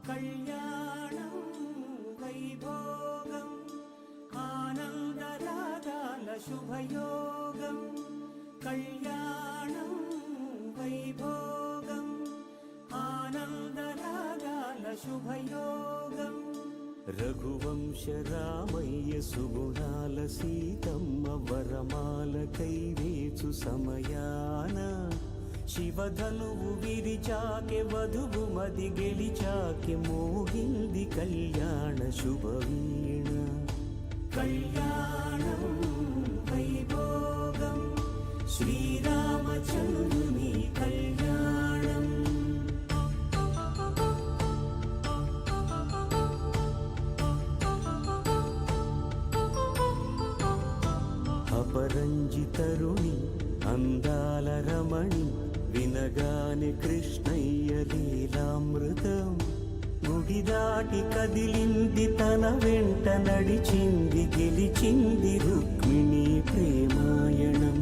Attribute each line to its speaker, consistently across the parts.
Speaker 1: కళ్యాణం వైభోగం ఆనందరాగాల శుభయోగం కళ్యాణం వైభోగం ఆనందరాగాల శుభయోగం రఘువంశ రామయ్య సుగుణాల సీతమ్మ వరమాల కైవేచు సమయాన శివధనువు విరిచాకె వధువు మది గెలిచాకె మోగింది కళ్యాణ శుభవీణ కళ్యాణం వైభోగం శ్రీరామచంద్రుని కళ్యాణం అపరంజితరుణి అందాల రమణి వినగానే కృష్ణయ్య లీలామృతం గుడి దాటి కదిలింది తన వెంట నడిచింది గెలిచింది రుక్మిణి ప్రేమాయణం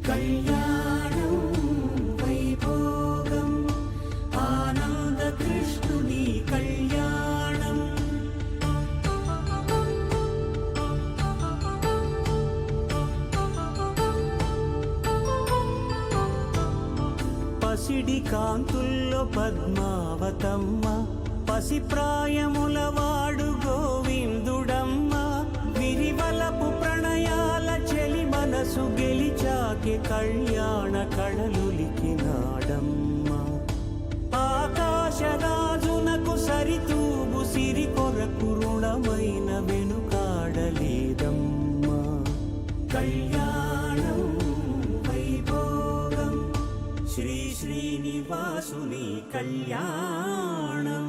Speaker 1: కళ్యాణం వైభోగం ఆనంద కృష్ణుని కళ్యాణం పసిడి కాంతుల్లో పద్మావతమ్మ పసిప్రాయముల వాడు గోవిందుడమ్మ విరివలపు ప్రణయాల చెలి మనసు గెలిచాకె కళ్యాణ కళలులికినాడమ్మ ఆకాశరాజునకు సరితూబు సిరి కొరకు రుణమైన వెనుకాడలేదమ్మ కళ్యాణం వైభోగం శ్రీ శ్రీనివాసుని కళ్యాణం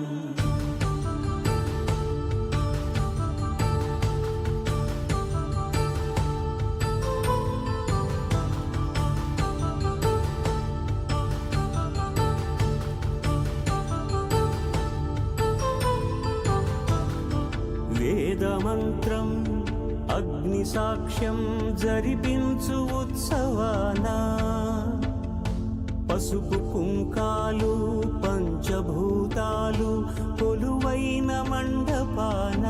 Speaker 1: వేదమంత్రం అగ్ని సాక్ష్యం జరిపించు ఉత్సవానా పసుపు కుంకాలు పంచభూతాలు కొలువైన మండపాన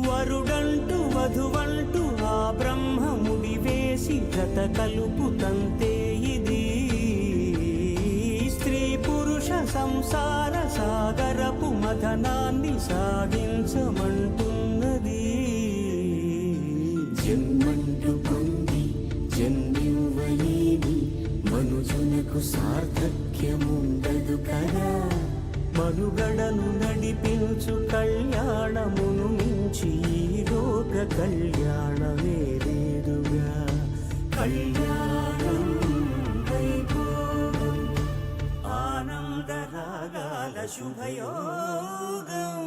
Speaker 1: వరుడంటూ వధువంటూ ఆ బ్రహ్మముడి వేసి జత కలుపు తంతే ఇది స్త్రీ పురుష సంసార సాగరపు మథనాన్ని సాగించమంటున్నది జన్మంటూ పొంది జన్మివ్వలేని మనుజునకు సార్థక్యముండదు కదా మనుగడను నడిపించు కళ్యాణమును మించి ఈ లోక కళ్యాణమే లేదుగా కళ్యాణం వైభోగం ఆనందరాగాల శుభయోగం